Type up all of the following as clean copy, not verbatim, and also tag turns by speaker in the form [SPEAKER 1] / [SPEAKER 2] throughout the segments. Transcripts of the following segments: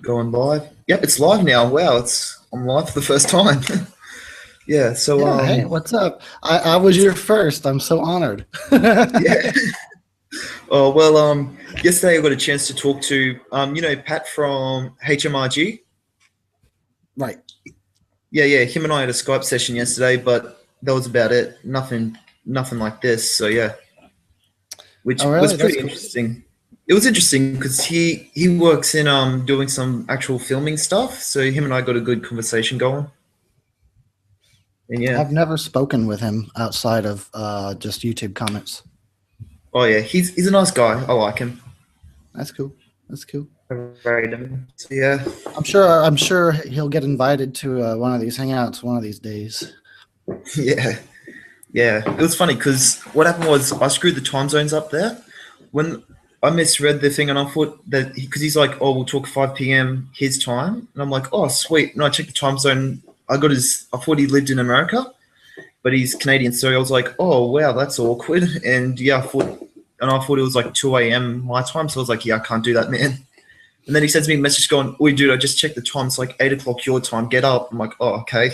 [SPEAKER 1] Going live. Yep, it's live now. Wow, I'm live for the first time. Yeah, so
[SPEAKER 2] Yeah, hey, what's up? I was your first. I'm so honored.
[SPEAKER 1] yeah. Oh well, yesterday I got a chance to talk to Pat from HMRG.
[SPEAKER 2] Right.
[SPEAKER 1] Yeah, him and I had a Skype session yesterday, but that was about it. Nothing like this. So yeah, which
[SPEAKER 2] Oh,
[SPEAKER 1] was
[SPEAKER 2] really? That's
[SPEAKER 1] pretty
[SPEAKER 2] cool.
[SPEAKER 1] interesting. It was interesting because he works in doing some actual filming stuff. So him and I got a good conversation going. And yeah.
[SPEAKER 2] I've never spoken with him outside of just YouTube comments.
[SPEAKER 1] Oh yeah, he's a nice guy. I like him.
[SPEAKER 2] That's cool. That's cool.
[SPEAKER 1] I rate him. So yeah.
[SPEAKER 2] I'm sure he'll get invited to one of these hangouts one of these days.
[SPEAKER 1] Yeah. Yeah. It was funny because what happened was I screwed the time zones up there. When I misread the thing and I thought that because he's like, oh, we'll talk 5 p.m. his time. And I'm like, oh, sweet. And I checked the time zone. I thought he lived in America, but he's Canadian. So I was like, oh, wow, that's awkward. And yeah, I thought it was like 2 a.m. my time. So I was like, yeah, I can't do that, man. And then he sends me a message going, oi, dude, I just checked the time. It's like 8 o'clock your time. Get up. I'm like, oh, okay.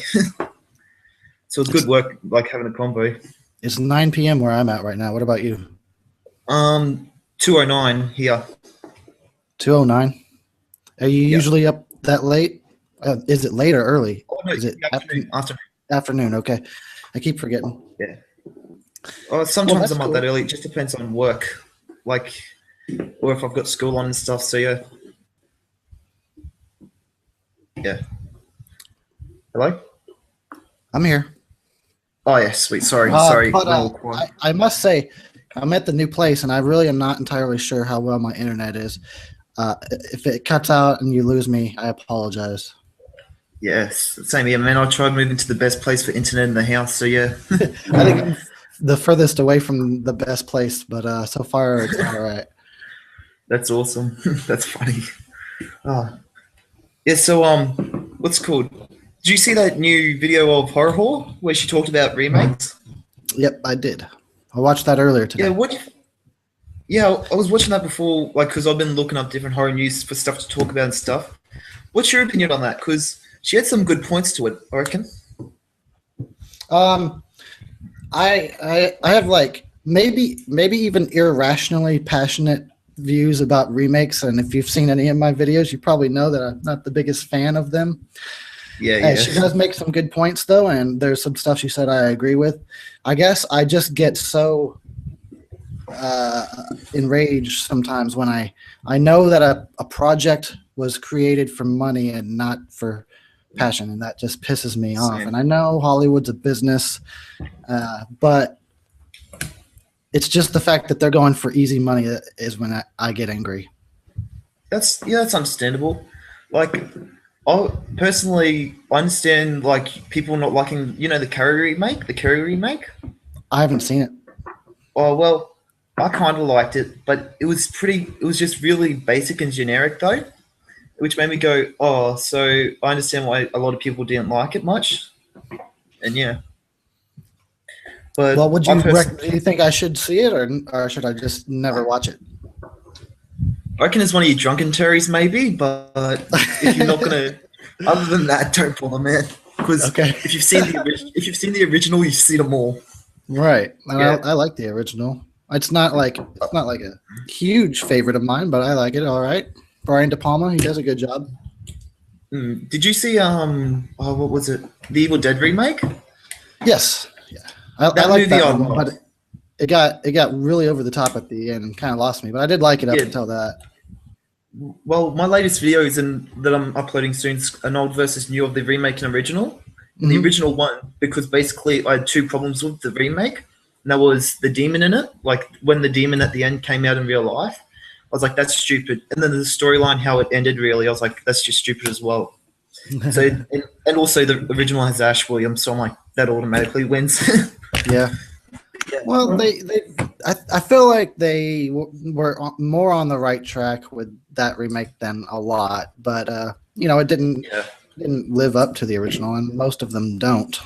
[SPEAKER 1] So it's good work, like having a convo.
[SPEAKER 2] It's 9 p.m. where I'm at right now. What about you?
[SPEAKER 1] 2:09 here.
[SPEAKER 2] 2:09. Are you usually up that late? Is it late or early?
[SPEAKER 1] Oh, no,
[SPEAKER 2] Is it
[SPEAKER 1] afternoon.
[SPEAKER 2] afternoon? Okay. I keep forgetting.
[SPEAKER 1] Yeah. Sometimes I'm up that early. It just depends on work, like, or if I've got school on and stuff. So yeah. Yeah. Hello?
[SPEAKER 2] I'm here.
[SPEAKER 1] Oh yeah, sweet. Sorry.
[SPEAKER 2] But, I must say, I'm at the new place, and I really am not entirely sure how well my internet is. If it cuts out and you lose me, I apologize.
[SPEAKER 1] Yes, same here, man. I tried moving to the best place for internet in the house. So yeah.
[SPEAKER 2] I think I'm the furthest away from the best place, but so far it's all right.
[SPEAKER 1] That's awesome. That's funny. Yeah. So what's called? Did you see that new video of Horror Whore where she talked about remakes?
[SPEAKER 2] Yep, I did. I watched that earlier today.
[SPEAKER 1] Yeah, I was watching that before, like, because I've been looking up different horror news for stuff to talk about and stuff. What's your opinion on that? Because she had some good points to it, I reckon.
[SPEAKER 2] I have like maybe even irrationally passionate views about remakes, and if you've seen any of my videos, you probably know that I'm not the biggest fan of them.
[SPEAKER 1] Yeah.
[SPEAKER 2] She does make some good points though, and there's some stuff she said I agree with. I guess I just get so enraged sometimes when I know that a project was created for money and not for passion, and that just pisses me off. And I know Hollywood's a business, but it's just the fact that they're going for easy money that is when I get angry.
[SPEAKER 1] That's understandable. Like, I personally understand like people not liking, the Carrie remake.
[SPEAKER 2] I haven't seen it.
[SPEAKER 1] Oh well, I kind of liked it, but it was just really basic and generic though, which made me go, oh, so I understand why a lot of people didn't like it much, and yeah. But
[SPEAKER 2] well, do you think I should see it, or should I just never watch it?
[SPEAKER 1] I reckon it's one of your drunken Terrys, maybe, but if you're not gonna, other than that, don't bother, man. Because if you've seen the original, you've seen them all.
[SPEAKER 2] Right. I like the original. It's not like a huge favorite of mine, but I like it. All right. Brian De Palma, he does a good job.
[SPEAKER 1] Did you see what was it? The Evil Dead remake?
[SPEAKER 2] Yes. Yeah. I like that one, but it got really over the top at the end and kind of lost me. But I did like it up until that.
[SPEAKER 1] Well, my latest video that I'm uploading soon is an old versus new of the remake and original. Mm-hmm. The original one, because basically I had two problems with the remake. And that was the demon in it. Like when the demon at the end came out in real life, I was like, that's stupid. And then the storyline, how it ended really, I was like, that's just stupid as well. So and also the original has Ash Williams, so I'm like, that automatically wins.
[SPEAKER 2] Yeah. Well, I feel like they were more on the right track with that remake than a lot, but it didn't live up to the original, and most of them don't.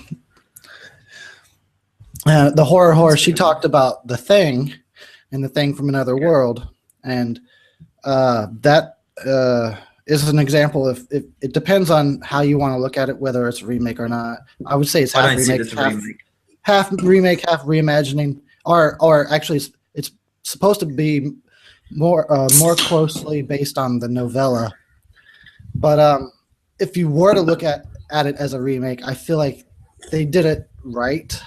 [SPEAKER 2] The horror, she talked about The Thing and The Thing from Another World, and that is an example of if it depends on how you want to look at it, whether it's a remake or not. I would say it's
[SPEAKER 1] I
[SPEAKER 2] half
[SPEAKER 1] don't see it
[SPEAKER 2] remake,
[SPEAKER 1] as a remake.
[SPEAKER 2] half remake, half reimagining, or actually it's supposed to be more closely based on the novella. But if you were to look at it as a remake, I feel like they did it right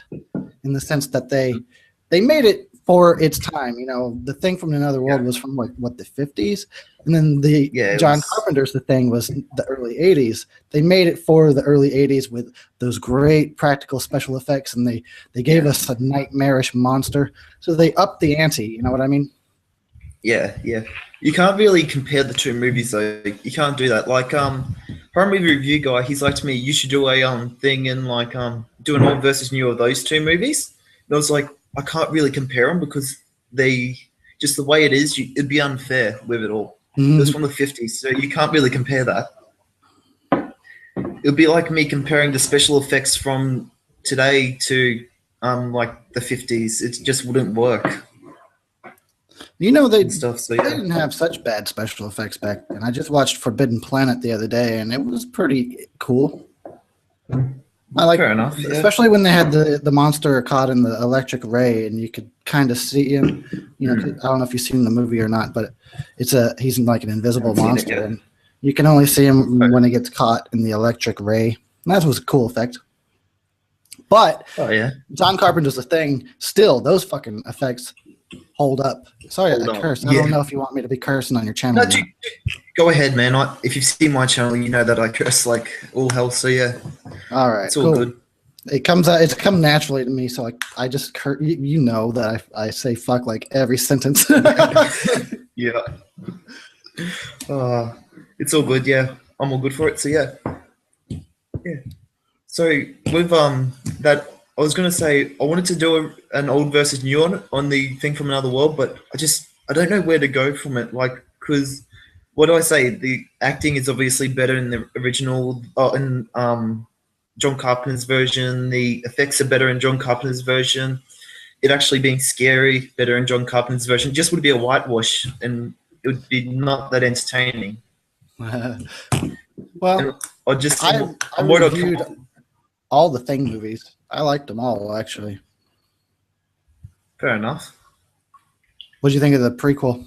[SPEAKER 2] in the sense that they made it for its time. You know, The Thing from Another World was from like what, the 50s, and then the John Carpenter's The Thing was the early 80s. They made it for the early 80s with those great practical special effects, and they gave us a nightmarish monster. So they upped the ante. You know what I mean?
[SPEAKER 1] Yeah, yeah. You can't really compare the two movies though. You can't do that. Like horror movie review guy, he's like to me, you should do a thing and like do an old versus new of those two movies. And I was like, I can't really compare them because they just the way it is, it'd be unfair with it all. It was from the 50s, so you can't really compare that. It would be like me comparing the special effects from today to like the 50s. It just wouldn't work.
[SPEAKER 2] You know, they
[SPEAKER 1] stuff. So
[SPEAKER 2] they didn't have such bad special effects back then. I just watched Forbidden Planet the other day, and it was pretty cool. I like,
[SPEAKER 1] fair enough, yeah.
[SPEAKER 2] Especially when they had the monster caught in the electric ray, and you could kind of see him. You know, I don't know if you've seen the movie or not, but he's like an invisible monster, and you can only see him when he gets caught in the electric ray. And that was a cool effect. But John Carpenter's The Thing, still those fucking effects hold up. Sorry, I curse. I don't know if you want me to be cursing on your channel.
[SPEAKER 1] No, go ahead, man. If you've seen my channel, you know that I curse like all hell. So yeah,
[SPEAKER 2] all right,
[SPEAKER 1] it's all good.
[SPEAKER 2] It comes out. It's come naturally to me. So I just curse. You know that I say fuck like every sentence.
[SPEAKER 1] Yeah. It's all good. Yeah, I'm all good for it. So yeah. So with that, I was gonna say I wanted to do an old versus new on the Thing from Another World, but I don't know where to go from it. Like, because what do I say? The acting is obviously better in the original, in John Carpenter's version. The effects are better in John Carpenter's version. It actually being scary better in John Carpenter's version. It just would be a whitewash, and it would be not that entertaining.
[SPEAKER 2] Well, I reviewed all the Thing movies. I liked them all, actually.
[SPEAKER 1] Fair enough.
[SPEAKER 2] What do you think of the prequel?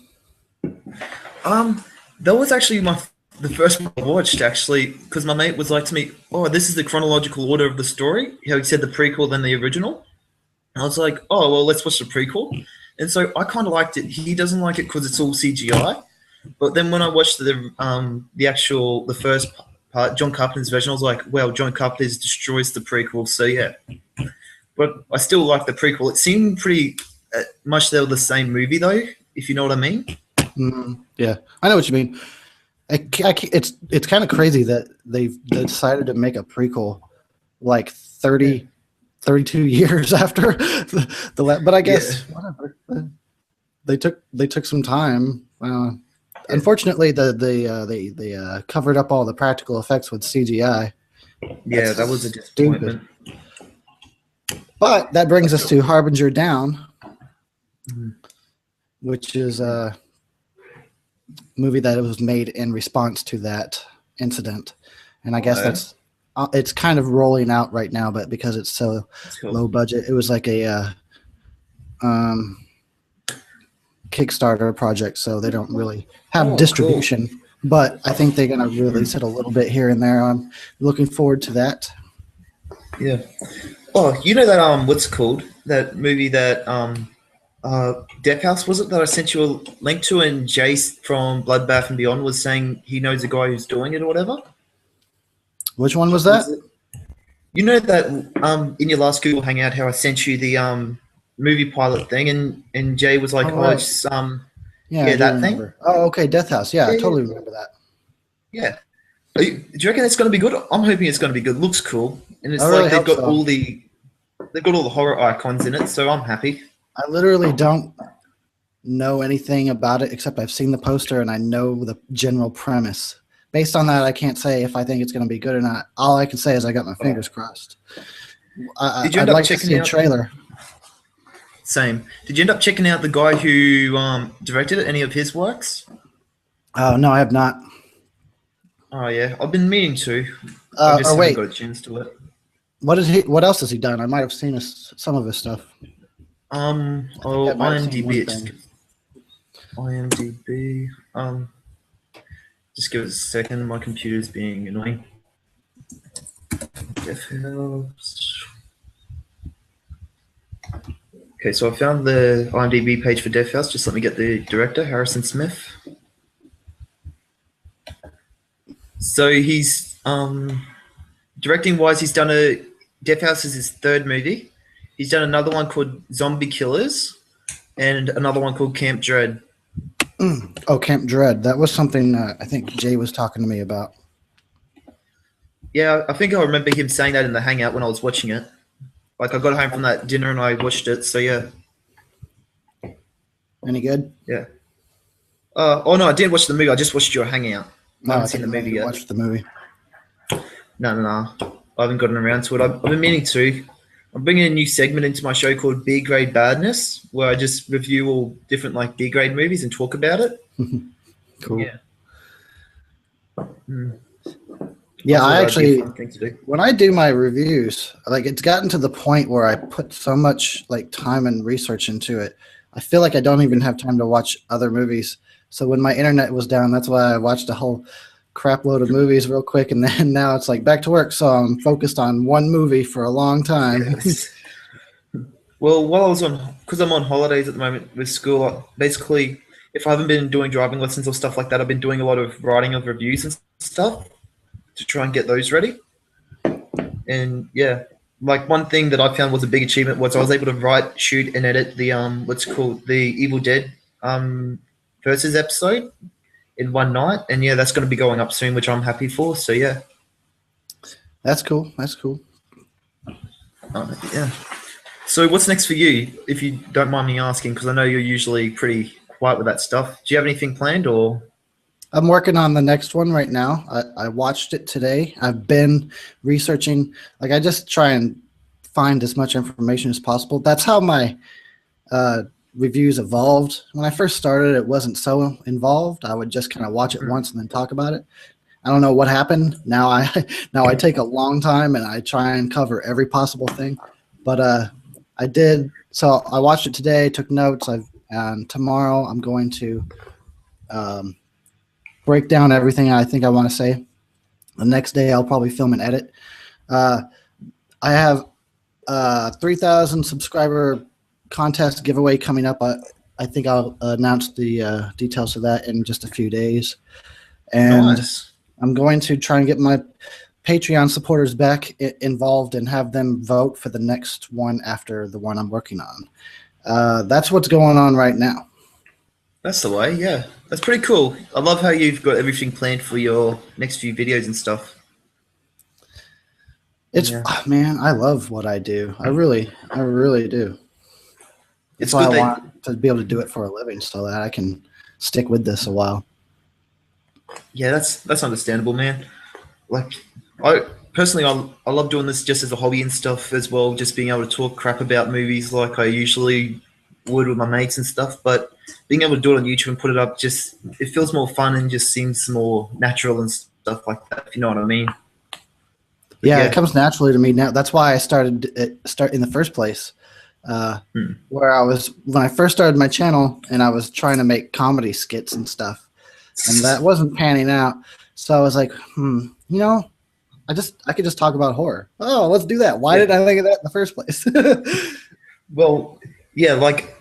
[SPEAKER 1] That was actually the first one I watched, actually, because my mate was like to me, "Oh, this is the chronological order of the story." How he said the prequel, then the original. And I was like, "Oh, well, let's watch the prequel." And so I kind of liked it. He doesn't like it because it's all CGI. But then when I watched the first part, John Carpenter's version, I was like, "Well, John Carpenter destroys the prequel." So yeah, but I still like the prequel. It seemed pretty much they were the same movie, though, if you know what I mean.
[SPEAKER 2] Yeah, I know what you mean. It's kind of crazy that they decided to make a prequel like 32 years after the but I guess whatever. They took some time. Unfortunately, they covered up all the practical effects with CGI.
[SPEAKER 1] Yeah, that was a disappointment.
[SPEAKER 2] But that brings us to Harbinger Down, which is a movie that was made in response to that incident. And I guess it's kind of rolling out right now, but because it's so low budget, it was like a Kickstarter project, so they don't really have distribution. Cool. But I think they're going to release it a little bit here and there. I'm looking forward to that.
[SPEAKER 1] Yeah. Oh, you know that what's it called? That movie that Death House, was it, that I sent you a link to, and Jace from Bloodbath and Beyond was saying he knows a guy who's doing it or whatever?
[SPEAKER 2] Which one was that?
[SPEAKER 1] You know that in your last Google Hangout how I sent you the movie pilot thing, and Jay was like, it's that thing.
[SPEAKER 2] Oh, okay, Death House. Yeah, I totally remember that.
[SPEAKER 1] Yeah. Do you reckon it's going to be good? I'm hoping it's going to be good. Looks cool, and it's like they've got all the horror icons in it, so I'm happy.
[SPEAKER 2] I literally don't know anything about it except I've seen the poster and I know the general premise. Based on that, I can't say if I think it's going to be good or not. All I can say is I got my fingers crossed.
[SPEAKER 1] Did you end up checking out
[SPEAKER 2] a trailer?
[SPEAKER 1] Same. Did you end up checking out the guy who directed it? Any of his works?
[SPEAKER 2] Oh no, I have not.
[SPEAKER 1] Oh yeah, I've been meaning to. I just
[SPEAKER 2] Or
[SPEAKER 1] haven't
[SPEAKER 2] wait,
[SPEAKER 1] got a chance to it.
[SPEAKER 2] what else has he done? I might have seen some of his stuff. I think I
[SPEAKER 1] Oh,
[SPEAKER 2] might have seen
[SPEAKER 1] IMDb.
[SPEAKER 2] one
[SPEAKER 1] Just
[SPEAKER 2] thing.
[SPEAKER 1] IMDb. Just give it a second. My computer's being annoying. Jeff House. Okay, so I found the IMDb page for Death House. Just let me get the director, Harrison Smith. So he's directing wise, he's done a Death House is his third movie. He's done another one called Zombie Killers and another one called Camp Dread.
[SPEAKER 2] Oh, Camp Dread. That was something I think Jay was talking to me about.
[SPEAKER 1] Yeah, I think I remember him saying that in the hangout when I was watching it. Like I got home from that dinner and I watched it. So yeah,
[SPEAKER 2] Any good?
[SPEAKER 1] yeah. Oh no, I didn't watch the movie. I just watched your hangout.
[SPEAKER 2] No,
[SPEAKER 1] I haven't
[SPEAKER 2] I
[SPEAKER 1] seen
[SPEAKER 2] thought
[SPEAKER 1] the
[SPEAKER 2] you might
[SPEAKER 1] movie
[SPEAKER 2] have
[SPEAKER 1] yet.
[SPEAKER 2] watched the movie.
[SPEAKER 1] No. I haven't gotten around to it. I've been meaning to. I'm bringing a new segment into my show called B Grade Badness, where I just review all different like B grade movies and talk about it.
[SPEAKER 2] Cool.
[SPEAKER 1] Yeah.
[SPEAKER 2] Yeah, I
[SPEAKER 1] that'd be a
[SPEAKER 2] actually,
[SPEAKER 1] fun thing to do.
[SPEAKER 2] when I do my reviews, like it's gotten to the point where I put so much like time and research into it. I feel like I don't even have time to watch other movies. So when my internet was down, that's why I watched a whole crap load of movies real quick, and then now it's like back to work. So I'm focused on one movie for a long time.
[SPEAKER 1] Yes. Well, while I was because I'm on holidays at the moment with school, basically, if I haven't been doing driving lessons or stuff like that, I've been doing a lot of writing of reviews and stuff to try and get those ready. And yeah, like one thing that I found was a big achievement was I was able to write, shoot, and edit the what's called the Evil Dead versus episode in one night. And yeah, that's going to be going up soon, which I'm happy for. So yeah,
[SPEAKER 2] That's cool. That's cool.
[SPEAKER 1] yeah. So what's next for you, if you don't mind me asking? Because I know you're usually pretty quiet with that stuff. Do you have anything planned or?
[SPEAKER 2] I'm working on the next one right now. I watched it today. I've been researching. Like I just try and find as much information as possible. That's how my reviews evolved. When I first started, it wasn't so involved. I would just kind of watch it once and then talk about it. I don't know what happened. Now I take a long time and I try and cover every possible thing. But I did. So I watched it today. Took notes. And tomorrow I'm going to break down everything I think I want to say. The next day I'll probably film and edit. I have 3,000 subscriber contest giveaway coming up. I think I'll announce the details of that in just a few days. And
[SPEAKER 1] Nice.
[SPEAKER 2] I'm going to try and get my Patreon supporters back involved and have them vote for the next one after the one I'm working on. That's what's going on right now.
[SPEAKER 1] That's the way, yeah. That's pretty cool. I love how you've got everything planned for your next few videos and stuff.
[SPEAKER 2] It's
[SPEAKER 1] Yeah.
[SPEAKER 2] man, I love what I do. I really do.
[SPEAKER 1] It's
[SPEAKER 2] That's why I
[SPEAKER 1] good that
[SPEAKER 2] want to be able to do it for a living so that I can stick with this a while.
[SPEAKER 1] yeah, that's understandable, man. Like I personally I love doing this just as a hobby and stuff as well, just being able to talk crap about movies like I usually would with my mates and stuff, but being able to do it on YouTube and put it up just it feels more fun and just seems more natural and stuff like that, if you know what I mean. But
[SPEAKER 2] Yeah, it
[SPEAKER 1] yeah.
[SPEAKER 2] comes naturally to me now. That's why I started in the first place. Where I was when I first started my channel and I was trying to make comedy skits and stuff, and that wasn't panning out. So I was like, I could just talk about horror. Oh, let's do that. Why did I think of that in the first place?
[SPEAKER 1] Well, yeah, like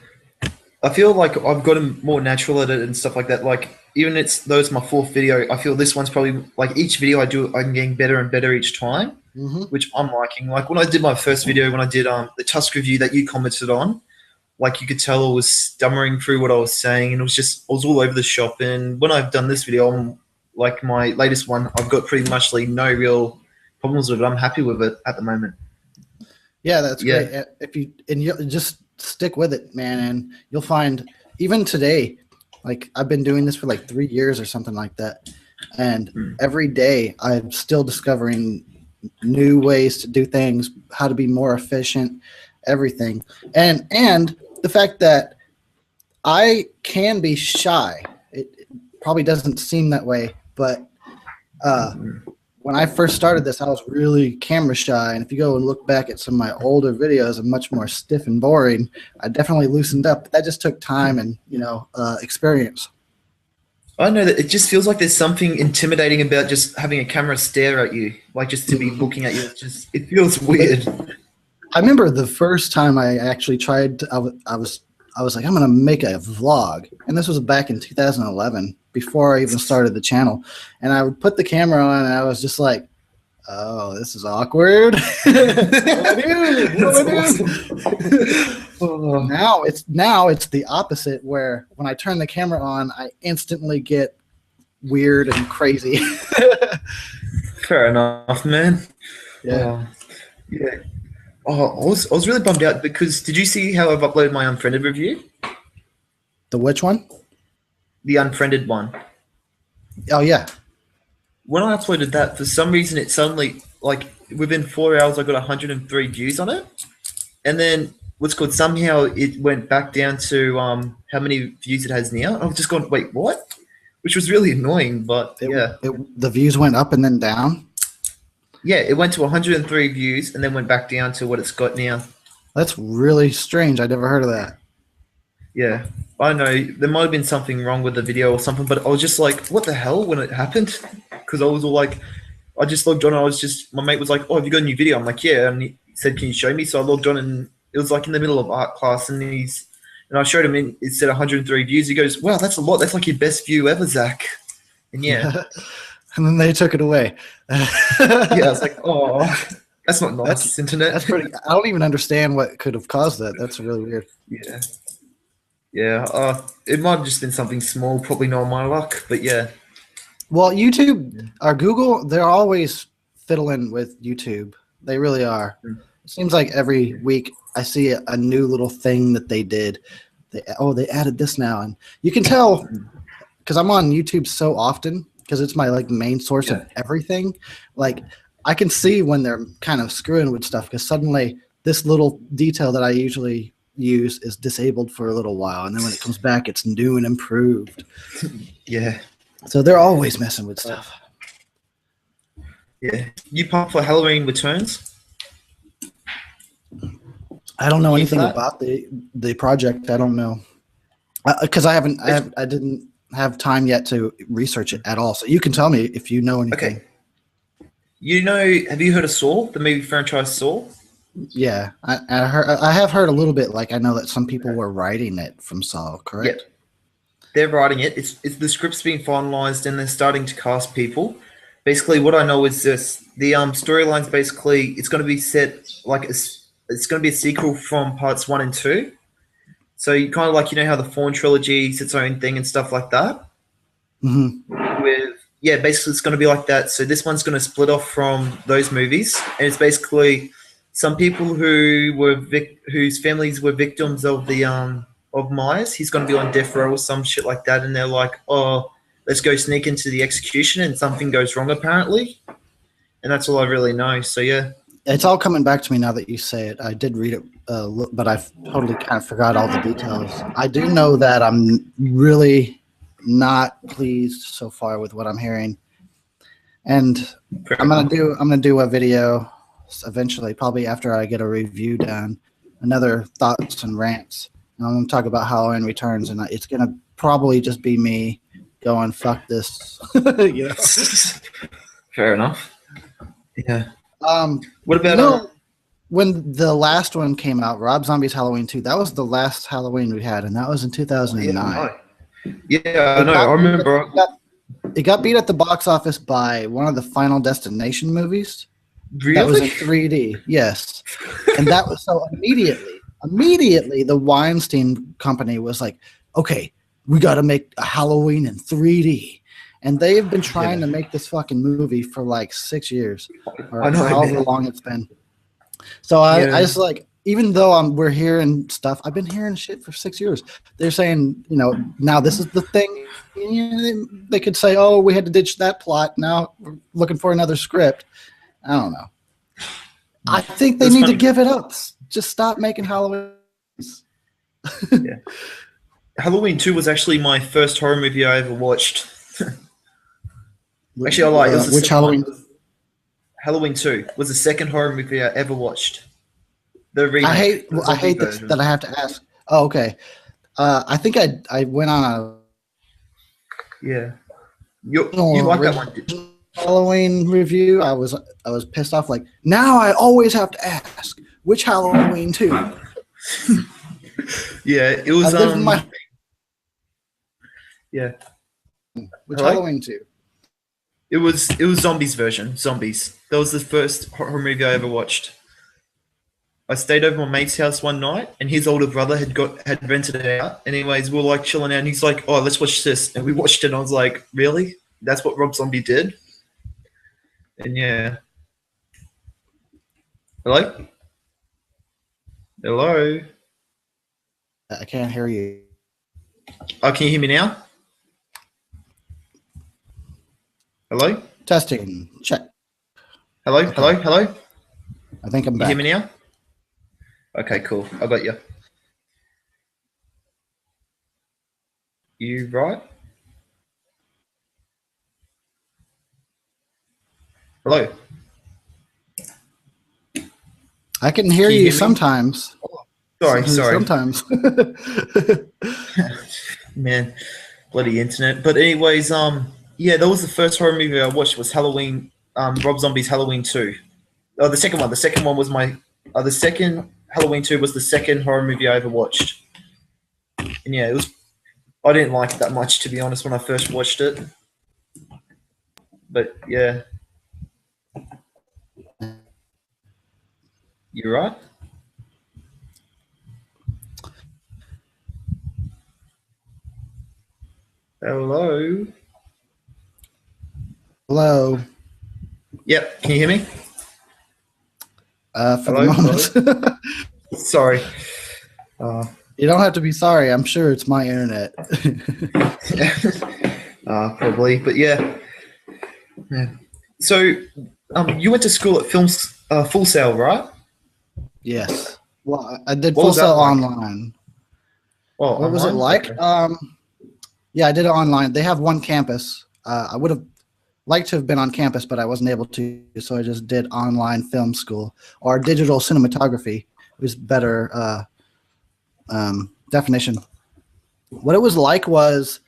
[SPEAKER 1] I feel like I've gotten more natural at it and stuff like that. Like even though it's my fourth video, I feel this one's probably like each video I do, I'm getting better and better each time, which I'm liking. Like when I did my first video, when I did the Tusk review that you commented on, like you could tell I was stammering through what I was saying, and I was all over the shop. And when I've done this video, I'm like my latest one, I've got pretty much like no real problems with it. I'm happy with it at the moment.
[SPEAKER 2] Yeah, that's
[SPEAKER 1] Yeah.
[SPEAKER 2] great. If you just stick with it, man, and you'll find even today, like I've been doing this for like 3 years or something like that, and every day I'm still discovering new ways to do things, how to be more efficient, everything, and the fact that I can be shy. It probably doesn't seem that way, but When I first started this, I was really camera shy, and if you go and look back at some of my older videos, I'm much more stiff and boring. I definitely loosened up, but that just took time and experience.
[SPEAKER 1] I know that it just feels like there's something intimidating about just having a camera stare at you, like just to be looking at you. It feels weird.
[SPEAKER 2] I remember the first time I actually tried. I was like, I'm gonna make a vlog, and this was back in 2011, before I even started the channel. And I would put the camera on, and I was just like, "Oh, this is awkward. What do I do? Now it's the opposite, where when I turn the camera on, I instantly get weird and crazy."
[SPEAKER 1] Fair enough, man.
[SPEAKER 2] Yeah.
[SPEAKER 1] Yeah. Oh, I was really bummed out because did you see how I've uploaded my unfriended review?
[SPEAKER 2] The which one?
[SPEAKER 1] The unfriended one.
[SPEAKER 2] Oh yeah.
[SPEAKER 1] When I uploaded that, for some reason it suddenly, like within 4 hours, I got 103 views on it. And then what's called, somehow it went back down to how many views it has now. I've just gone, wait, what? Which was really annoying, but
[SPEAKER 2] The views went up and then down.
[SPEAKER 1] Yeah, it went to 103 views and then went back down to what it's got now.
[SPEAKER 2] That's really strange. I never heard of that.
[SPEAKER 1] Yeah, I know there might have been something wrong with the video or something, but I was just like, what the hell when it happened? Because I was all like, I just logged on. My mate was like, oh, have you got a new video? I'm like, yeah. And he said, can you show me? So I logged on and it was like in the middle of art class and I showed him and it said 103 views. He goes, wow, that's a lot. That's like your best view ever, Zach. And yeah.
[SPEAKER 2] And then they took it away.
[SPEAKER 1] Yeah, I was like, oh, that's not nice,
[SPEAKER 2] That's
[SPEAKER 1] internet.
[SPEAKER 2] That's pretty. I don't even understand what could have caused that. That's really weird.
[SPEAKER 1] Yeah. Yeah. It might have just been something small, probably not my luck, but yeah.
[SPEAKER 2] Well, YouTube or Google, they're always fiddling with YouTube. They really are. It seems like every week I see a new little thing that they did. They added this now, and you can tell because I'm on YouTube so often because it's my main source of everything. Like I can see when they're kind of screwing with stuff because suddenly this little detail that I usually use is disabled for a little while, and then when it comes back, it's new and improved.
[SPEAKER 1] Yeah.
[SPEAKER 2] So they're always messing with stuff.
[SPEAKER 1] Yeah. You pumped for Halloween Returns?
[SPEAKER 2] I don't know anything about the project. I don't know because I didn't have time yet to research it at all. So you can tell me if you know anything.
[SPEAKER 1] Okay. Have you heard of Saw, the movie franchise Saw?
[SPEAKER 2] Yeah, I have heard a little bit. Like I know that some people were writing it from Saw, correct?
[SPEAKER 1] Yeah. They're writing it. It's the script's being finalized and they're starting to cast people. Basically, what I know is this: the storyline's basically it's going to be set it's going to be a sequel from parts 1 and 2. So you kind of how the Fawn trilogy is its own thing and stuff like that.
[SPEAKER 2] Mm-hmm.
[SPEAKER 1] Basically it's going to be like that. So this one's going to split off from those movies, and it's basically some people whose families were victims of the of Myers. He's going to be on death row or some shit like that, and they're like, oh, let's go sneak into the execution, and something goes wrong apparently, and that's all I really know. So yeah,
[SPEAKER 2] it's all coming back to me now that you say it. I did read it, but I've totally kind of forgot all the details. I do know that I'm really not pleased so far with what I'm hearing, and I'm gonna do a video eventually, probably after I get a review done, another thoughts and rants. And I'm gonna talk about Halloween Returns, and it's gonna probably just be me going fuck this.
[SPEAKER 1] Fair enough. Yeah.
[SPEAKER 2] What about when the last one came out, Rob Zombie's Halloween 2? That was the last Halloween we had, and that was in 2009.
[SPEAKER 1] Yeah, I know. I remember.
[SPEAKER 2] It got beat at the box office by one of the Final Destination movies.
[SPEAKER 1] Really?
[SPEAKER 2] That was in 3D. Yes, and that was so immediately the Weinstein Company was like, okay, we got to make a Halloween in 3D. And they've been trying to make this fucking movie for like 6 years or however long it's been. So I just even though we're hearing stuff, I've been hearing shit for 6 years. They're saying, now this is the thing. They could say, oh, we had to ditch that plot. Now we're looking for another script. I don't know. I think they need to give it up. Just stop making Halloween.
[SPEAKER 1] Yeah. Halloween 2 was actually my first horror movie I ever watched. Actually, I lied. It was the
[SPEAKER 2] Which
[SPEAKER 1] second one.
[SPEAKER 2] Halloween?
[SPEAKER 1] Halloween 2 was the second horror movie I ever watched. The
[SPEAKER 2] I
[SPEAKER 1] remake,
[SPEAKER 2] hate
[SPEAKER 1] the
[SPEAKER 2] I
[SPEAKER 1] zombie
[SPEAKER 2] hate this,
[SPEAKER 1] version.
[SPEAKER 2] that I have to ask. Oh, okay. I think I went on
[SPEAKER 1] Yeah, you
[SPEAKER 2] a
[SPEAKER 1] like that one?
[SPEAKER 2] original Halloween review. I was pissed off. Like, now I always have to ask which Halloween too.
[SPEAKER 1] Yeah, it
[SPEAKER 2] I
[SPEAKER 1] was.
[SPEAKER 2] live in my
[SPEAKER 1] Yeah.
[SPEAKER 2] which
[SPEAKER 1] Hello.
[SPEAKER 2] Halloween too.
[SPEAKER 1] It was zombies version. Zombies. That was the first horror movie I ever watched. I stayed over my mate's house one night, and his older brother had rented it out. Anyways, we were like chilling out, and he's like, "Oh, let's watch this," and we watched it. And I was like, "Really? That's what Rob Zombie did?" And yeah. Hello. Hello.
[SPEAKER 2] I can't hear you.
[SPEAKER 1] Oh, can you hear me now? Hello.
[SPEAKER 2] Testing. Check.
[SPEAKER 1] Hello.
[SPEAKER 2] Okay.
[SPEAKER 1] Hello. Hello.
[SPEAKER 2] I think I'm
[SPEAKER 1] You
[SPEAKER 2] back.
[SPEAKER 1] hear me now? Okay, cool. I got you. You right? Hello.
[SPEAKER 2] I can hear
[SPEAKER 1] Can you
[SPEAKER 2] you
[SPEAKER 1] hear me?
[SPEAKER 2] sometimes.
[SPEAKER 1] Sorry.
[SPEAKER 2] Sometimes.
[SPEAKER 1] Man, bloody internet. But anyways, yeah, that was the first horror movie I watched was Halloween, Rob Zombie's Halloween 2. Oh, the second one. The second one was the second Halloween 2 was the second horror movie I ever watched. And yeah, I didn't like it that much, to be honest, when I first watched it. But yeah. You right? Hello?
[SPEAKER 2] Hello.
[SPEAKER 1] Yep, can you hear me?
[SPEAKER 2] For
[SPEAKER 1] Hello?
[SPEAKER 2] the moment.
[SPEAKER 1] Sorry.
[SPEAKER 2] You don't have to be sorry. I'm sure it's my internet.
[SPEAKER 1] Probably, but yeah. So, you went to school at Full Sail, right?
[SPEAKER 2] Yes. Well, I did
[SPEAKER 1] What
[SPEAKER 2] Full
[SPEAKER 1] was that
[SPEAKER 2] Sail
[SPEAKER 1] like?
[SPEAKER 2] online.
[SPEAKER 1] Oh,
[SPEAKER 2] What was it
[SPEAKER 1] online?
[SPEAKER 2] like?
[SPEAKER 1] Okay.
[SPEAKER 2] Yeah, I did it online. They have one campus. I would have liked to have been on campus, but I wasn't able to, so I just did online film school or digital cinematography. It was better definition. What it was like was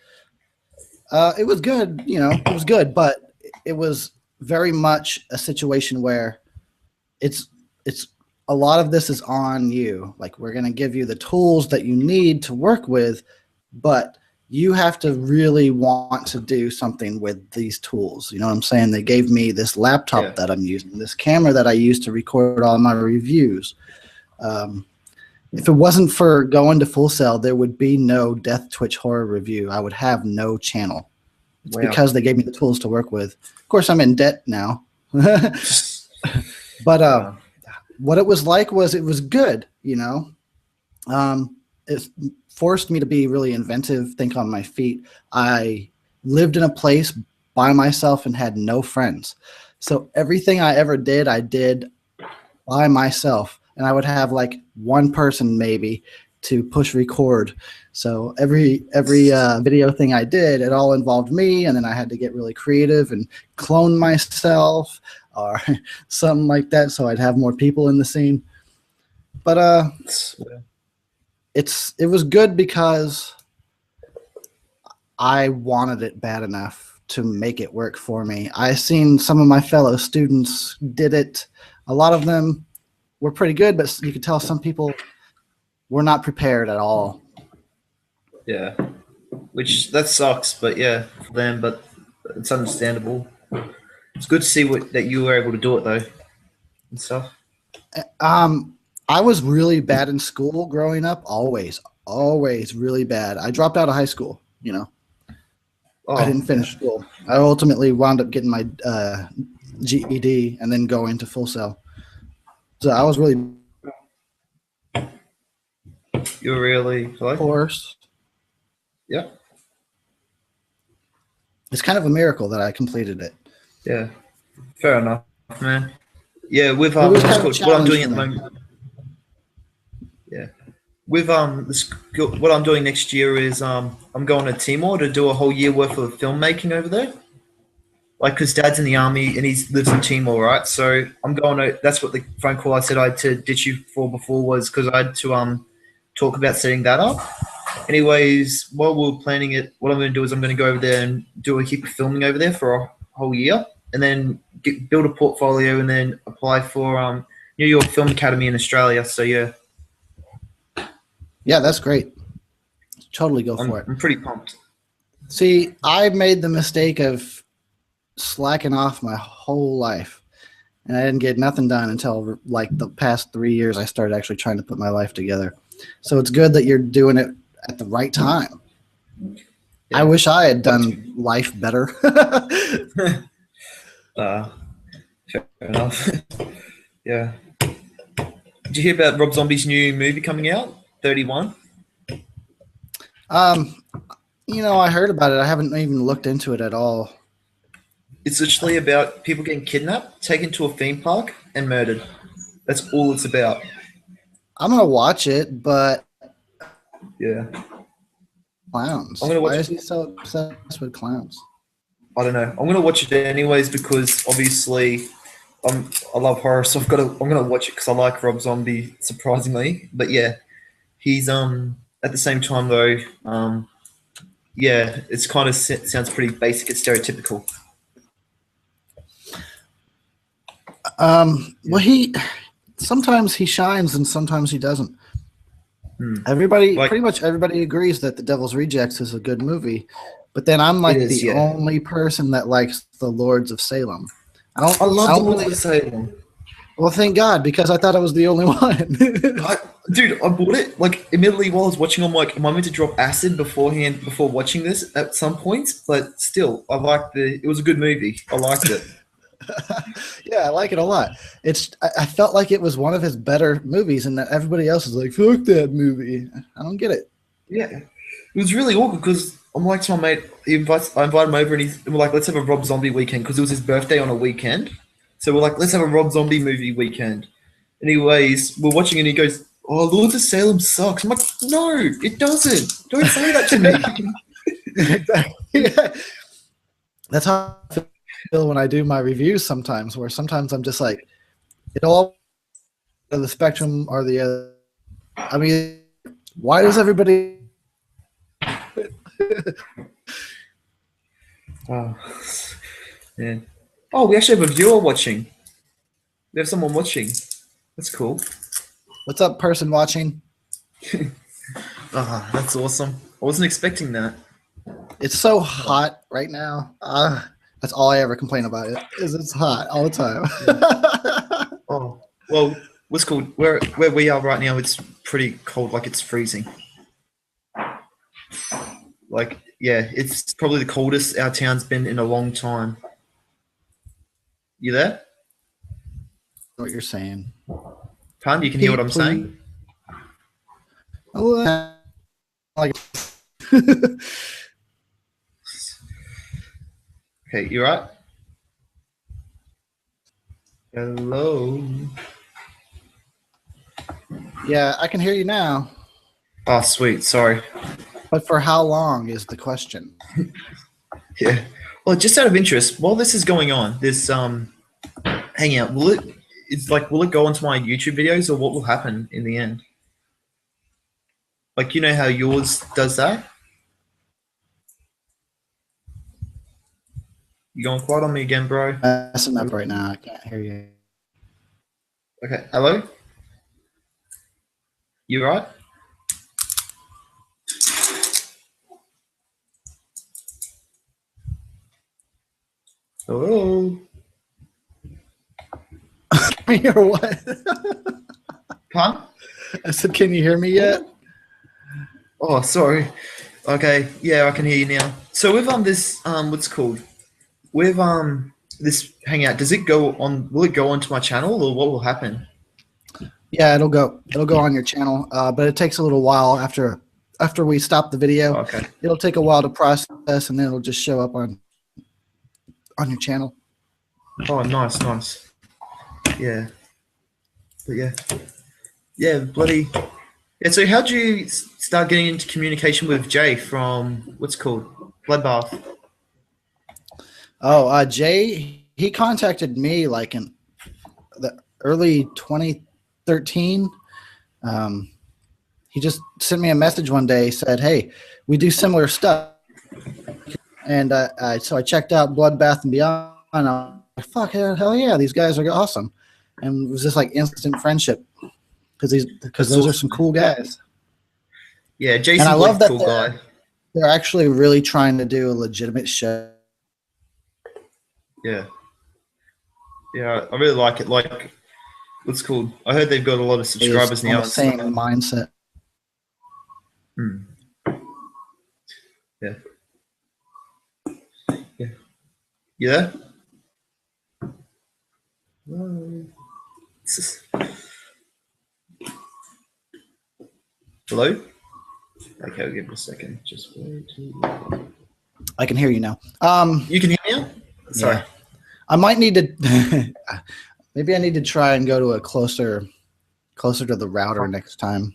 [SPEAKER 2] it was good, it was good, but it was very much a situation where it's a lot of this is on you. Like, we're going to give you the tools that you need to work with, but you have to really want to do something with these tools. You know what I'm saying? They gave me this laptop that I'm using, this camera that I use to record all my reviews. If it wasn't for going to Full Sail, there would be no Death Twitch horror review. I would have no channel. It's because they gave me the tools to work with. Of course, I'm in debt now. But what it was like was it was good, It forced me to be really inventive, think on my feet. I lived in a place by myself and had no friends. So everything I ever did, I did by myself. And I would have like one person maybe to push record. So every video thing I did, it all involved me. And then I had to get really creative and clone myself or something like that, so I'd have more people in the scene. But it was good because I wanted it bad enough to make it work for me. I seen some of my fellow students did it. A lot of them were pretty good, but you could tell some people were not prepared at all.
[SPEAKER 1] Yeah, which that sucks, but yeah, for them, but it's understandable. It's good to see that you were able to do it though, and stuff.
[SPEAKER 2] I was really bad in school growing up. Always really bad. I dropped out of high school. I didn't finish school. I ultimately wound up getting my GED and then going to Full Sail. So I was really
[SPEAKER 1] You're really
[SPEAKER 2] forced.
[SPEAKER 1] Yeah.
[SPEAKER 2] It's kind of a miracle that I completed it.
[SPEAKER 1] Yeah, fair enough, man. Yeah, with
[SPEAKER 2] It was kind of a
[SPEAKER 1] what I'm
[SPEAKER 2] challenge
[SPEAKER 1] doing
[SPEAKER 2] for
[SPEAKER 1] at the
[SPEAKER 2] me.
[SPEAKER 1] moment. Yeah, with what I'm doing next year is I'm going to Timor to do a whole year worth of filmmaking over there. like because Dad's in the army and he lives in Timor, right? So I'm going to. That's what the phone call I said I had to ditch you for before was because I had to talk about setting that up. Anyways, while we were planning it, what I'm going to do is I'm going to go over there and do a heap of filming over there for a whole year, and then build a portfolio, and then apply for New York Film Academy in Australia. So yeah,
[SPEAKER 2] Yeah, that's great. Totally go for it.
[SPEAKER 1] I'm pretty pumped.
[SPEAKER 2] See, I made the mistake of slacking off my whole life, and I didn't get nothing done until like the past 3 years. I started actually trying to put my life together. So it's good that you're doing it at the right time. Yeah. I wish I had done life better.
[SPEAKER 1] Fair enough. Yeah. Did you hear about Rob Zombie's new movie coming out, 31?
[SPEAKER 2] I heard about it. I haven't even looked into it at all.
[SPEAKER 1] It's literally about people getting kidnapped, taken to a theme park, and murdered. That's all it's about.
[SPEAKER 2] I'm gonna watch it, but
[SPEAKER 1] yeah,
[SPEAKER 2] clowns. Why is he so obsessed with clowns?
[SPEAKER 1] I don't know. I'm gonna watch it anyways because obviously I love horror, so I'm gonna watch it because I like Rob Zombie, surprisingly. But yeah, he's at the same time though, yeah, it's kind of sounds pretty basic and stereotypical.
[SPEAKER 2] Well, sometimes he shines and sometimes he doesn't. Pretty much everybody agrees that The Devil's Rejects is a good movie, but then I'm like the only person that likes The Lords of Salem. I love The Lords of Salem. Well, thank God, because I thought I was the only one.
[SPEAKER 1] Dude, I bought it like immediately while I was watching. I'm like, am I meant to drop acid before watching this at some points? But still, I liked it was a good movie. I liked it.
[SPEAKER 2] Yeah, I like it a lot. I felt like it was one of his better movies, and that everybody else is like, fuck that movie. I don't get it.
[SPEAKER 1] Yeah, it was really awkward because I'm like to my mate. I invited him over, and we're like, let's have a Rob Zombie weekend because it was his birthday on a weekend. So we're like, let's have a Rob Zombie movie weekend. Anyways, we're watching it and he goes, oh, Lords of Salem sucks. I'm like, no, it doesn't. Don't say that to me.
[SPEAKER 2] Exactly. Yeah. That's how I feel when I do my reviews sometimes, where sometimes I'm just like, it all the spectrum or the other. I mean, why does everybody...
[SPEAKER 1] Oh, yeah. Oh, we actually have a viewer watching. We have someone watching. That's cool.
[SPEAKER 2] What's up, person watching?
[SPEAKER 1] Oh, that's awesome. I wasn't expecting that.
[SPEAKER 2] It's so hot right now. That's all I ever complain about is it's hot all the time.
[SPEAKER 1] Oh, well, what's cool? Where we are right now, it's pretty cold, like it's freezing. Like, yeah, it's probably the coldest our town's been in a long time. You there?
[SPEAKER 2] What you're saying.
[SPEAKER 1] Pardon? You can hear what I'm saying?
[SPEAKER 2] Oh, like...
[SPEAKER 1] Okay, you right? Hello?
[SPEAKER 2] Yeah, I can hear you now.
[SPEAKER 1] Oh, sweet. Sorry.
[SPEAKER 2] But for how long is the question?
[SPEAKER 1] Yeah. Well, just out of interest, while this is going on, this hangout, will it go onto my YouTube videos, or what will happen in the end? Like, you know how yours does that? You going quiet on me again, bro?
[SPEAKER 2] Messing up right now. I can't hear you.
[SPEAKER 1] Okay. Hello? You right? Hello?
[SPEAKER 2] Or what?
[SPEAKER 1] Huh?
[SPEAKER 2] I said, can you hear me yet?
[SPEAKER 1] Oh, sorry. Okay, yeah, I can hear you now. So with this what's it called? With this hangout, does it go on? Will it go onto my channel, or what will happen?
[SPEAKER 2] Yeah, it'll go on your channel, but it takes a little while after we stop the video.
[SPEAKER 1] Okay.
[SPEAKER 2] It'll take a while to process, and then it'll just show up on your channel.
[SPEAKER 1] Oh, nice. Yeah. But yeah, bloody. Yeah. So how'd you start getting into communication with Jay from what's it called Bloodbath?
[SPEAKER 2] Oh, Jay, he contacted me like in the early 2013. Um, he just sent me a message one day, said, "Hey, we do similar stuff." And so I checked out Bloodbath and Beyond. And I was like, "Fuck, hell yeah, these guys are awesome!" And it was just like instant friendship because
[SPEAKER 1] That's
[SPEAKER 2] those are
[SPEAKER 1] awesome.
[SPEAKER 2] some cool guys.
[SPEAKER 1] Yeah,
[SPEAKER 2] And
[SPEAKER 1] Jason's
[SPEAKER 2] I
[SPEAKER 1] like
[SPEAKER 2] love
[SPEAKER 1] a
[SPEAKER 2] that
[SPEAKER 1] cool guy.
[SPEAKER 2] they're actually really trying to do a legitimate show.
[SPEAKER 1] Yeah, yeah, I really like it. Like, what's cool? I heard they've got a lot of
[SPEAKER 2] Is
[SPEAKER 1] subscribers
[SPEAKER 2] on
[SPEAKER 1] now
[SPEAKER 2] the
[SPEAKER 1] and
[SPEAKER 2] same
[SPEAKER 1] stuff.
[SPEAKER 2] mindset.
[SPEAKER 1] Hmm. Yeah, yeah, yeah. Hello. Okay, we'll give it a second. Just wait.
[SPEAKER 2] I can hear you now.
[SPEAKER 1] You can hear me now? Sorry.
[SPEAKER 2] Yeah. I might need to maybe I need to try and go to a closer to the router next time.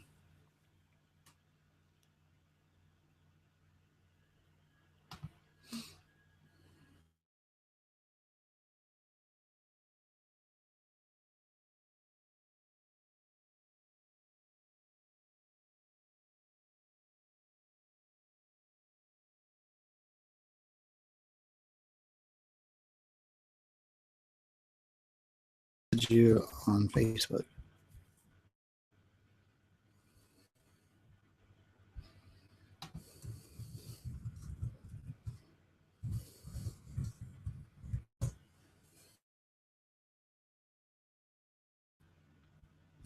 [SPEAKER 2] You on Facebook.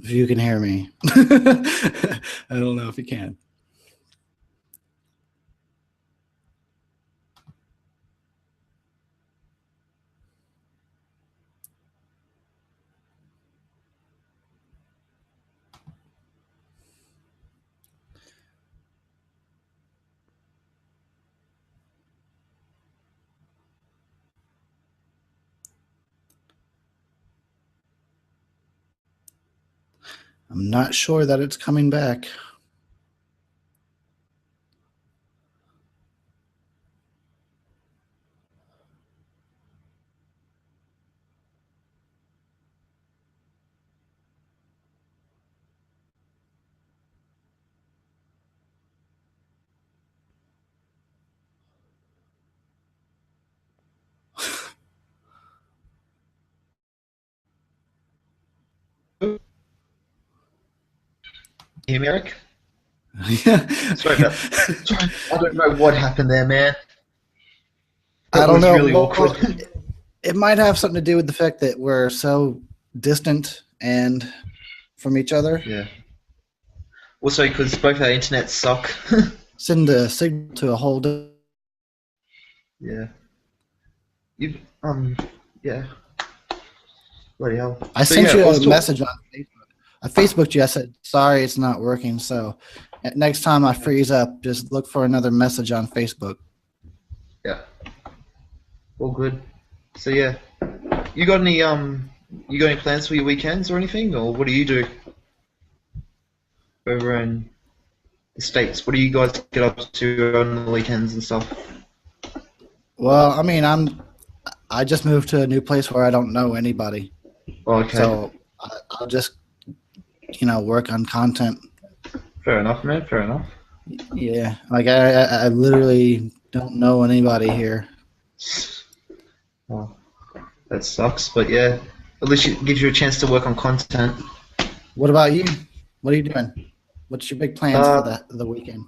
[SPEAKER 2] If you can hear me. I don't know if you can. I'm not sure that it's coming back.
[SPEAKER 1] Hear me, Eric? Sorry about that. Sorry, I don't know what happened there, man.
[SPEAKER 2] I
[SPEAKER 1] That
[SPEAKER 2] don't
[SPEAKER 1] was
[SPEAKER 2] know.
[SPEAKER 1] really
[SPEAKER 2] Well,
[SPEAKER 1] awkward.
[SPEAKER 2] it might have something to do with the fact that we're so distant and from each other.
[SPEAKER 1] Yeah. Also, because both our internets suck.
[SPEAKER 2] Send a signal to a whole.
[SPEAKER 1] Yeah. You yeah. Bloody hell.
[SPEAKER 2] I
[SPEAKER 1] So
[SPEAKER 2] sent
[SPEAKER 1] yeah,
[SPEAKER 2] you
[SPEAKER 1] I was
[SPEAKER 2] a
[SPEAKER 1] talking.
[SPEAKER 2] message on Facebook. I Facebooked you. I said, "Sorry, it's not working." So next time I freeze up, just look for another message on Facebook.
[SPEAKER 1] Yeah. All good. So yeah. You got any you got any plans for your weekends or anything? Or what do you do over in the States? What do you guys get up to on the weekends and stuff?
[SPEAKER 2] Well, I mean, I just moved to a new place where I don't know anybody,
[SPEAKER 1] Oh, okay.
[SPEAKER 2] so I'll just work on content.
[SPEAKER 1] Fair enough, man. Fair enough.
[SPEAKER 2] Yeah, like I literally don't know anybody here.
[SPEAKER 1] Oh, that sucks, but yeah. At least it gives you a chance to work on content.
[SPEAKER 2] What about you? What are you doing? What's your big plans for
[SPEAKER 1] Uh,
[SPEAKER 2] the weekend?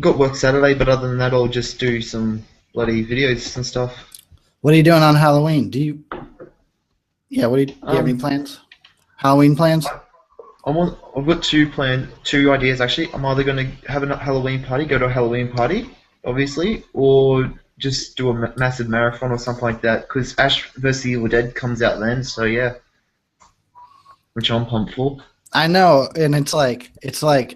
[SPEAKER 1] got work Saturday, but other than that, I'll just do some bloody videos and stuff.
[SPEAKER 2] What are you doing on Halloween? Yeah, do you have any
[SPEAKER 1] Um,
[SPEAKER 2] plans? Halloween plans?
[SPEAKER 1] I've got two ideas actually. I'm either going to have a Halloween party, go to a Halloween party, obviously, or just do a massive marathon or something like that. Because Ash vs. the Evil Dead comes out then, so yeah, which I'm pumped for.
[SPEAKER 2] I know, and it's like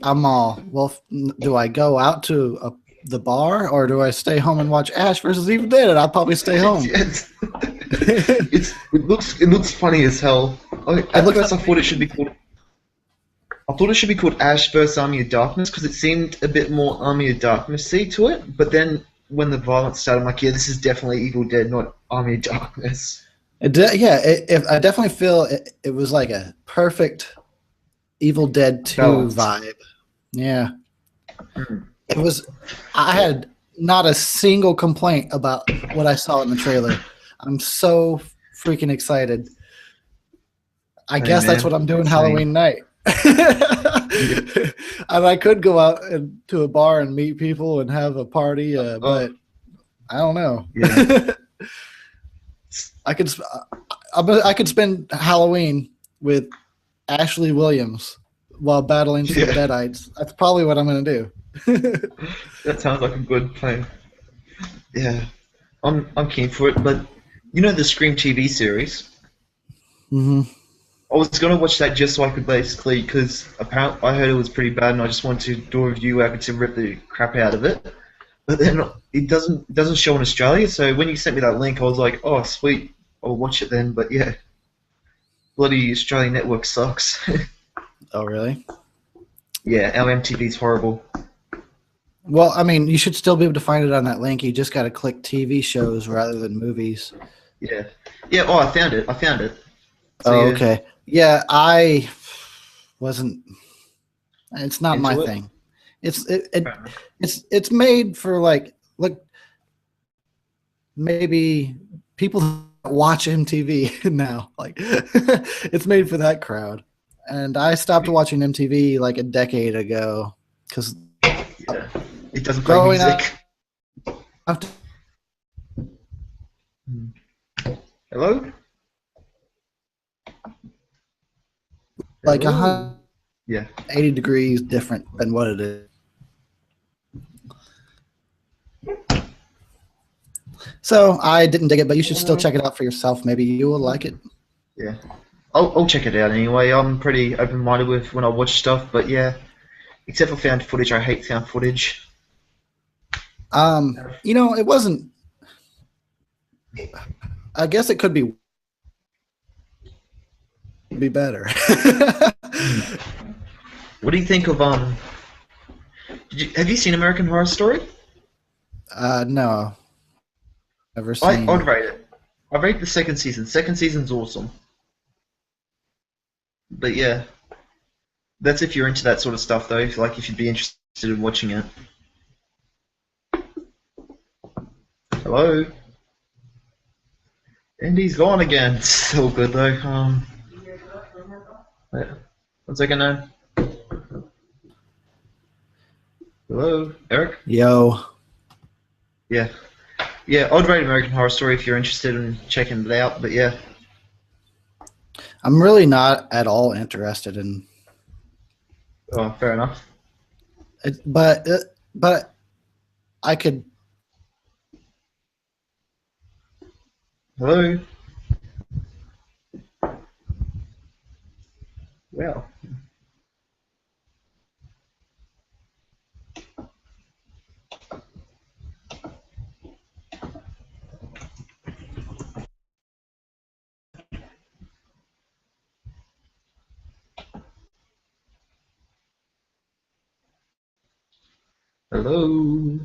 [SPEAKER 2] I'm all well. Do I go out to the bar or do I stay home and watch Ash versus Evil Dead? And I'll probably stay home.
[SPEAKER 1] It looks funny as hell.
[SPEAKER 2] It
[SPEAKER 1] At
[SPEAKER 2] looks
[SPEAKER 1] first,
[SPEAKER 2] like
[SPEAKER 1] I thought it should be called Ash vs Army of Darkness because it seemed a bit more Army of Darknessy to it. But then when the violence started, I'm like, yeah, this is definitely Evil Dead, not Army of Darkness.
[SPEAKER 2] I definitely feel it was like a perfect Evil Dead 2
[SPEAKER 1] Balance.
[SPEAKER 2] vibe. Yeah.
[SPEAKER 1] Mm.
[SPEAKER 2] It was. I had not a single complaint about what I saw in the trailer. I'm so freaking excited. I
[SPEAKER 1] Same,
[SPEAKER 2] guess that's what
[SPEAKER 1] man.
[SPEAKER 2] I'm doing
[SPEAKER 1] Same.
[SPEAKER 2] Halloween night.
[SPEAKER 1] Yeah.
[SPEAKER 2] And I could go out to a bar and meet people and have a party,
[SPEAKER 1] Oh,
[SPEAKER 2] but I don't know.
[SPEAKER 1] yeah.
[SPEAKER 2] I could I could spend Halloween with Ashley Williams while battling some
[SPEAKER 1] Yeah.
[SPEAKER 2] deadites. That's probably what I'm going to do.
[SPEAKER 1] That sounds like a good plan. Yeah. I'm keen for it, but you know the Scream TV series?
[SPEAKER 2] hmm
[SPEAKER 1] I was gonna watch that just so I could basically, because apparently I heard it was pretty bad, and I just wanted to do a review where I could rip the crap out of it. But then it doesn't show in Australia. So when you sent me that link, I was like, oh sweet, I'll watch it then. But yeah, bloody Australian network sucks.
[SPEAKER 2] Oh, really?
[SPEAKER 1] Yeah, our MTV's horrible.
[SPEAKER 2] Well, I mean, you should still be able to find it on that link. You just got to click TV shows rather than movies.
[SPEAKER 1] Yeah, yeah. Oh, I found it. I found it. So
[SPEAKER 2] Oh,
[SPEAKER 1] yeah,
[SPEAKER 2] okay. Yeah, I wasn't. It's not my
[SPEAKER 1] into it.
[SPEAKER 2] thing. It's made for like maybe people that watch MTV now. Like it's made for that crowd. And I stopped watching MTV like a decade ago because
[SPEAKER 1] Yeah, it doesn't play
[SPEAKER 2] growing up,
[SPEAKER 1] music. Hello.
[SPEAKER 2] like
[SPEAKER 1] Hello. Yeah.
[SPEAKER 2] 180 degrees different than what it is. So I didn't dig it, but you should still check it out for yourself. Maybe you will like it.
[SPEAKER 1] Yeah. I'll check it out anyway. I'm pretty open-minded with when I watch stuff, but yeah, except for found footage, I hate found footage.
[SPEAKER 2] It wasn't. I guess it could be better.
[SPEAKER 1] What do you think of have you seen American Horror Story?
[SPEAKER 2] No, never
[SPEAKER 1] I'd
[SPEAKER 2] seen.
[SPEAKER 1] rate it. I rate the second season. Second season's awesome. But yeah, that's if you're into that sort of stuff, though. If you'd be interested in watching it. Hello. And he's gone again. It's all good though. Wait, 1 second now. Hello, Eric.
[SPEAKER 2] Yo,
[SPEAKER 1] Yeah, yeah. I'd rate American Horror Story if you're interested in checking it out. But yeah,
[SPEAKER 2] I'm really not at all interested in
[SPEAKER 1] oh, fair enough.
[SPEAKER 2] it, but I could.
[SPEAKER 1] Hello. Well. Hello.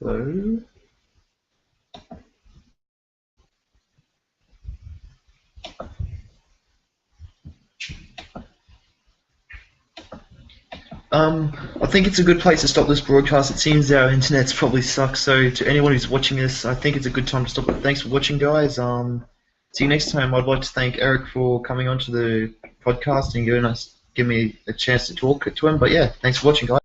[SPEAKER 1] Hello. I think it's a good place to stop this broadcast. It seems our internet's probably sucks. So to anyone who's watching this, I think it's a good time to stop it. Thanks for watching, guys. See you next time. I'd like to thank Eric for coming onto the podcast and giving me a chance to talk to him. But yeah, thanks for watching, guys.